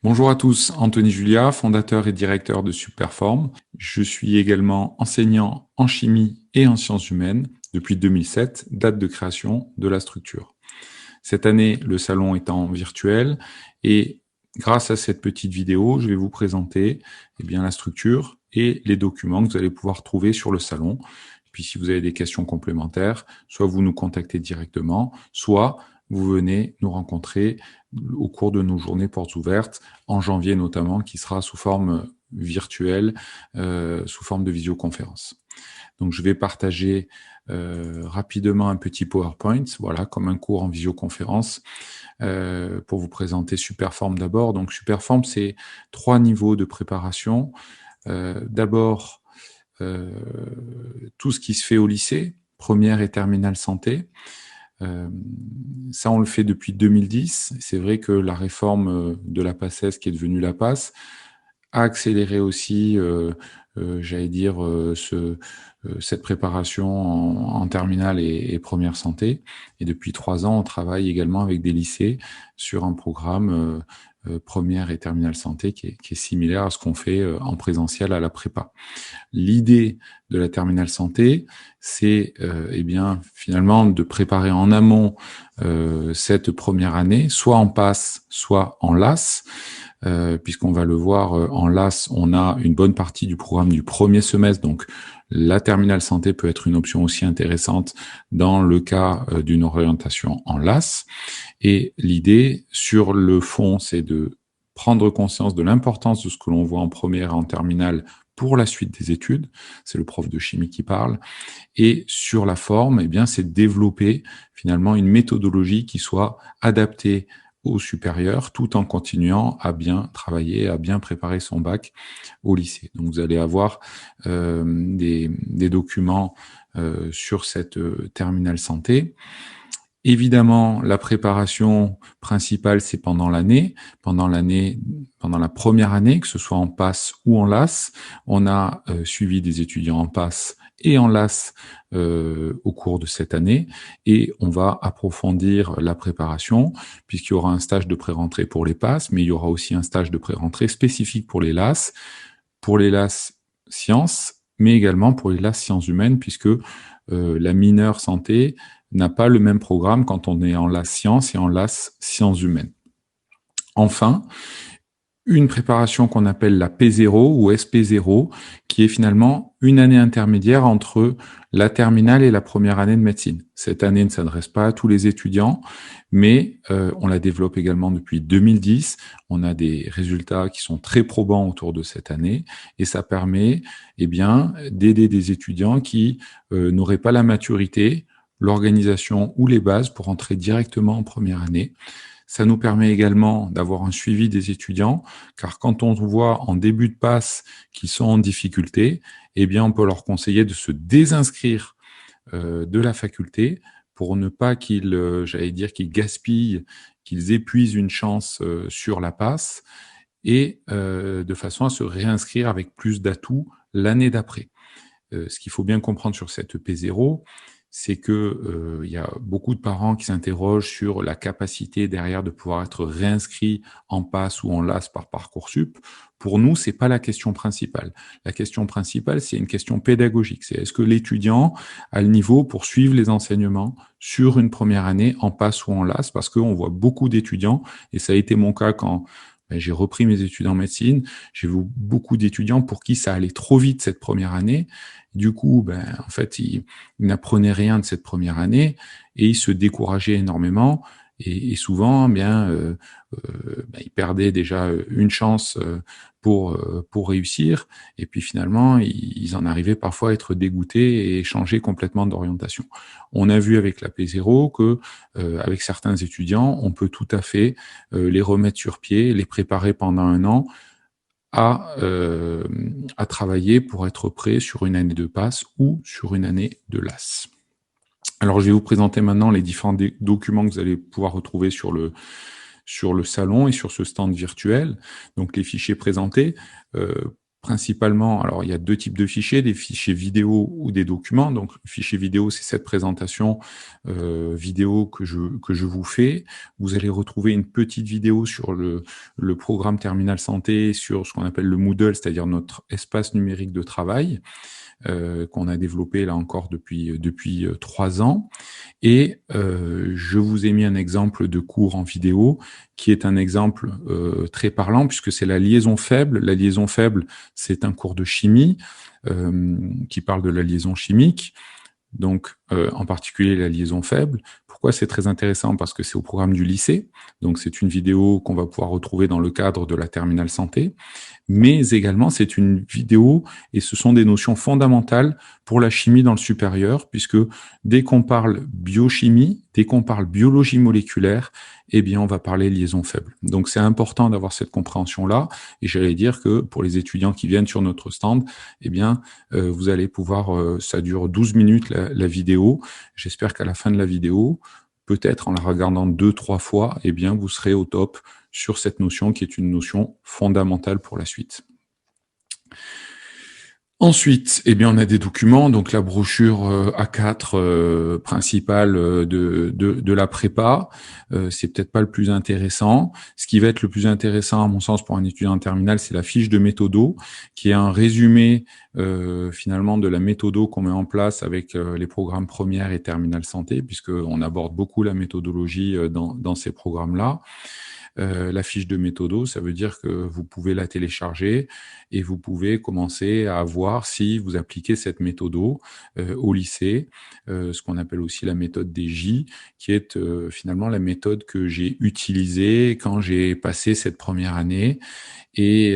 Bonjour à tous, Anthony Julia, fondateur et directeur de Superform. Je suis également enseignant en chimie et en sciences humaines depuis 2007, date de création de la structure. Cette année, le salon est en virtuel et grâce à cette petite vidéo, je vais vous présenter la structure et les documents que vous allez pouvoir trouver sur le salon. Puis si vous avez des questions complémentaires, soit vous nous contactez directement, soit vous venez nous rencontrer au cours de nos journées portes ouvertes, en janvier notamment, qui sera sous forme virtuelle, sous forme de visioconférence. Donc je vais partager rapidement un petit PowerPoint, voilà, comme un cours en visioconférence, pour vous présenter Superform d'abord. Donc Superform, c'est 3 niveaux de préparation. D'abord, tout ce qui se fait au lycée, première et terminale santé. Ça, on le fait depuis 2010. C'est vrai que la réforme de la PACES, qui est devenue la PASS, a accéléré aussi, j'allais dire, cette préparation en terminale et première santé. Et depuis 3 ans, on travaille également avec des lycées sur un programme première et terminale santé qui est similaire à ce qu'on fait en présentiel à la prépa. L'idée de la terminale santé, c'est finalement de préparer en amont cette première année, soit en PASS, soit en LAS. Puisqu'on va le voir en LAS, on a une bonne partie du programme du premier semestre, donc la terminale santé peut être une option aussi intéressante dans le cas d'une orientation en LAS. Et l'idée, sur le fond, c'est de prendre conscience de l'importance de ce que l'on voit en première et en terminale pour la suite des études. C'est le prof de chimie qui parle. Et sur la forme, c'est de développer finalement une méthodologie qui soit adaptée au supérieur, tout en continuant à bien travailler, à bien préparer son bac au lycée. Donc vous allez avoir des documents sur cette terminale santé. Évidemment, la préparation principale, c'est pendant la première année, que ce soit en PASS ou en LAS. On a suivi des étudiants en PASS et en LAS au cours de cette année, et on va approfondir la préparation, puisqu'il y aura un stage de pré-rentrée pour les PASS, mais il y aura aussi un stage de pré-rentrée spécifique pour les LAS sciences, mais également pour les LAS sciences humaines, puisque la mineure santé n'a pas le même programme quand on est en LAS sciences et en LAS sciences humaines. Enfin, une préparation qu'on appelle la P0 ou SP0, qui est finalement une année intermédiaire entre la terminale et la première année de médecine. Cette année ne s'adresse pas à tous les étudiants, mais on la développe également depuis 2010. On a des résultats qui sont très probants autour de cette année, et ça permet d'aider des étudiants qui n'auraient pas la maturité, l'organisation ou les bases pour entrer directement en première année. Ça nous permet également d'avoir un suivi des étudiants, car quand on voit en début de passe qu'ils sont en difficulté, on peut leur conseiller de se désinscrire de la faculté pour ne pas qu'ils gaspillent, qu'ils épuisent une chance sur la passe, et de façon à se réinscrire avec plus d'atouts l'année d'après. Ce qu'il faut bien comprendre sur cette P0, c'est que y a beaucoup de parents qui s'interrogent sur la capacité derrière de pouvoir être réinscrit en PASS ou en LAS par Parcoursup. Pour nous, c'est pas la question principale. La question principale, c'est une question pédagogique. C'est est-ce que l'étudiant a le niveau pour suivre les enseignements sur une première année en PASS ou en LAS, parce qu'on voit beaucoup d'étudiants, et ça a été mon cas quand j'ai repris mes études en médecine. J'ai vu beaucoup d'étudiants pour qui ça allait trop vite cette première année. Du coup, en fait, ils n'apprenaient rien de cette première année et ils se décourageaient énormément. Et souvent, ils perdaient déjà une chance pour réussir. Et puis finalement, ils en arrivaient parfois à être dégoûtés et changer complètement d'orientation. On a vu avec la P0 que, avec certains étudiants, on peut tout à fait les remettre sur pied, les préparer pendant 1 an à travailler pour être prêt sur une année de PASS ou sur une année de LAS. Alors, je vais vous présenter maintenant les différents documents que vous allez pouvoir retrouver sur le salon et sur ce stand virtuel. Donc, les fichiers présentés. principalement, alors il y a deux types de fichiers, des fichiers vidéo ou des documents. Donc, le fichier vidéo, c'est cette présentation vidéo que je vous fais. Vous allez retrouver une petite vidéo sur le programme Terminal Santé, sur ce qu'on appelle le Moodle, c'est-à-dire notre espace numérique de travail, qu'on a développé là encore depuis 3 ans. Et je vous ai mis un exemple de cours en vidéo qui est un exemple très parlant puisque c'est la liaison faible. La liaison faible, c'est un cours de chimie qui parle de la liaison chimique. Donc, en particulier la liaison faible. Pourquoi c'est très intéressant? Parce que c'est au programme du lycée. Donc, c'est une vidéo qu'on va pouvoir retrouver dans le cadre de la terminale santé. Mais également, c'est une vidéo et ce sont des notions fondamentales pour la chimie dans le supérieur, puisque dès qu'on parle biochimie, dès qu'on parle biologie moléculaire, eh bien, on va parler liaison faible. Donc, c'est important d'avoir cette compréhension-là. Et j'allais dire que pour les étudiants qui viennent sur notre stand, eh bien, vous allez pouvoir, ça dure 12 minutes la vidéo. J'espère qu'à la fin de la vidéo, peut-être en la regardant 2-3 fois, eh bien, vous serez au top sur cette notion qui est une notion fondamentale pour la suite. Ensuite, eh bien, on a des documents, donc la brochure A4 principale de la prépa. C'est peut-être pas le plus intéressant. Ce qui va être le plus intéressant, à mon sens, pour un étudiant en terminale, c'est la fiche de méthodo, qui est un résumé finalement de la méthodo qu'on met en place avec les programmes première et terminale santé, puisqu'on aborde beaucoup la méthodologie dans ces programmes-là. La fiche de méthodo, ça veut dire que vous pouvez la télécharger et vous pouvez commencer à voir si vous appliquez cette méthodo au lycée, ce qu'on appelle aussi la méthode des J, qui est finalement la méthode que j'ai utilisée quand j'ai passé cette première année. Et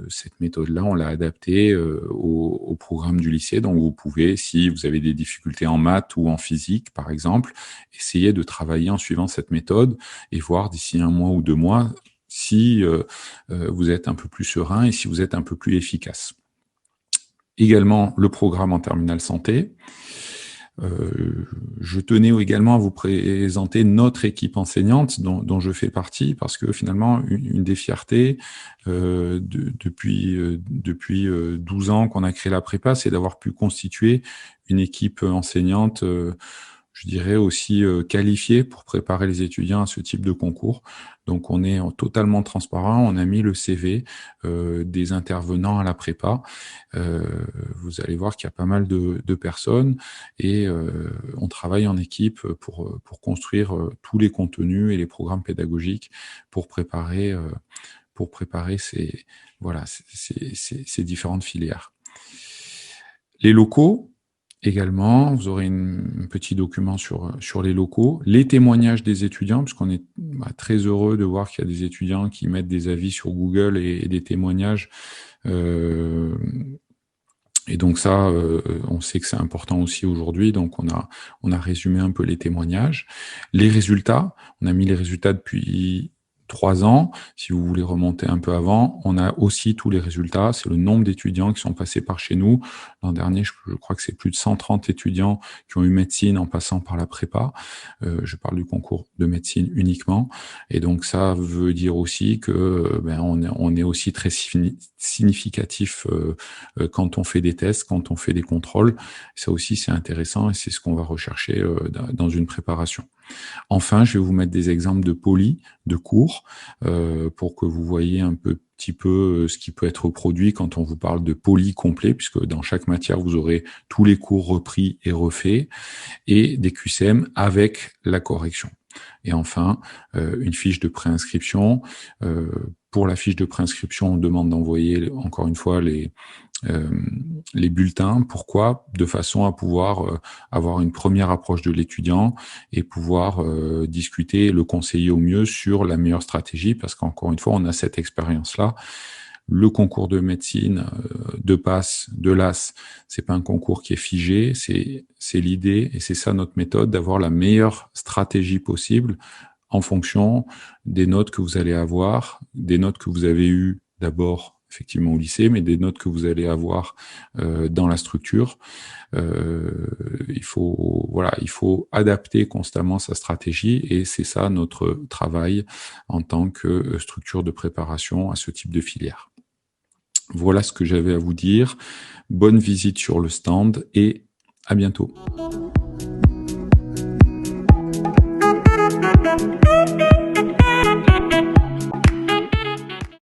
cette méthode-là, on l'a adaptée au programme du lycée. Donc, vous pouvez, si vous avez des difficultés en maths ou en physique, par exemple, essayer de travailler en suivant cette méthode et voir d'ici 1 mois ou 2 mois si vous êtes un peu plus serein et si vous êtes un peu plus efficace. Également, le programme en terminale santé. Je tenais également à vous présenter notre équipe enseignante dont je fais partie, parce que finalement, une des fiertés depuis 12 ans qu'on a créé la prépa, c'est d'avoir pu constituer une équipe enseignante je dirais aussi qualifié pour préparer les étudiants à ce type de concours. Donc on est totalement transparent, on a mis le CV des intervenants à la prépa. Vous allez voir qu'il y a pas mal de personnes et on travaille en équipe pour construire tous les contenus et les programmes pédagogiques pour préparer ces différentes filières. Les locaux, également, vous aurez un petit document sur les locaux, les témoignages des étudiants, puisqu'on est très heureux de voir qu'il y a des étudiants qui mettent des avis sur Google et des témoignages. Et donc ça, on sait que c'est important aussi aujourd'hui, donc on a résumé un peu les témoignages. Les résultats, on a mis les résultats depuis 3 ans. Si vous voulez remonter un peu avant, on a aussi tous les résultats. C'est le nombre d'étudiants qui sont passés par chez nous. L'an dernier, je crois que c'est plus de 130 étudiants qui ont eu médecine en passant par la prépa. Je parle du concours de médecine uniquement. Et donc, ça veut dire aussi que on est aussi très significatif quand on fait des tests, quand on fait des contrôles. Ça aussi, c'est intéressant et c'est ce qu'on va rechercher dans une préparation. Enfin, je vais vous mettre des exemples de poly, de cours, pour que vous voyez un petit peu ce qui peut être produit quand on vous parle de poly complet, puisque dans chaque matière, vous aurez tous les cours repris et refaits, et des QCM avec la correction. Et enfin, une fiche de préinscription. Pour la fiche de préinscription, on demande d'envoyer, encore une fois, les bulletins. Pourquoi? De façon à pouvoir avoir une première approche de l'étudiant et pouvoir discuter, le conseiller au mieux sur la meilleure stratégie, parce qu'encore une fois, on a cette expérience-là. Le concours de médecine, de PASS, de LAS, c'est pas un concours qui est figé, c'est l'idée, et c'est ça notre méthode, d'avoir la meilleure stratégie possible en fonction des notes que vous allez avoir, des notes que vous avez eues d'abord effectivement au lycée, mais des notes que vous allez avoir dans la structure. Il faut adapter constamment sa stratégie, et c'est ça notre travail en tant que structure de préparation à ce type de filière. Voilà ce que j'avais à vous dire. Bonne visite sur le stand et à bientôt.